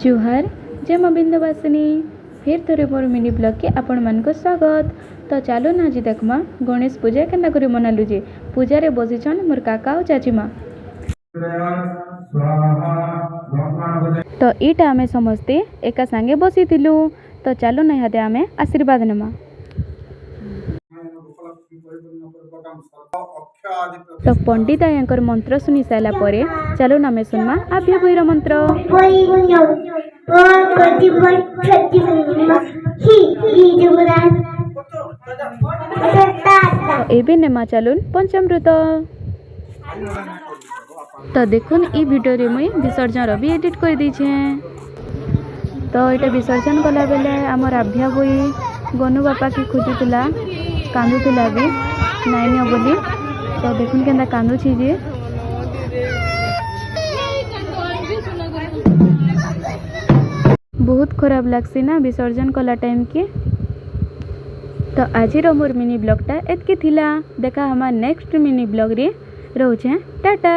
जुहार जय मां बिंदवासिनी फिर थोड़े मोर मिनी ब्लॉग के आपण मान को स्वागत। तो चलो ना जी देखमा गणेश पूजा केन्ता करी मनालु जे पूजा रे बसिछन मोर काका और चाची माँ। तो ईटा आमे समस्ते एका संगे बसी थिलु। तो चलो ना इहादे आमे आशीर्वाद नेमा। तो पंडित आयंकर मंत्र सुनी सारा परे चलो ना मैं सुनमा आभ्य भैर मंत्र। तो एबे नेमा चलुन पंचामृत। तो देखुन ई वीडियो रे मुई विसर्जन भी एडिट कर दी छे। तो ये विसर्जन कला बेले आमर आभ्या बोई गनु बापा की खोजुला कांदुला भी नाइन बोली। तो देखुन केन्ता कांदुची जे बहुत खराब लगसी ना विसर्जन कला टाइम के। तो आज मोर मिनी ब्लॉगटा एतकी थिला। देखा हमार नेक्स्ट मिनी ब्लॉग रे रोचे टाटा।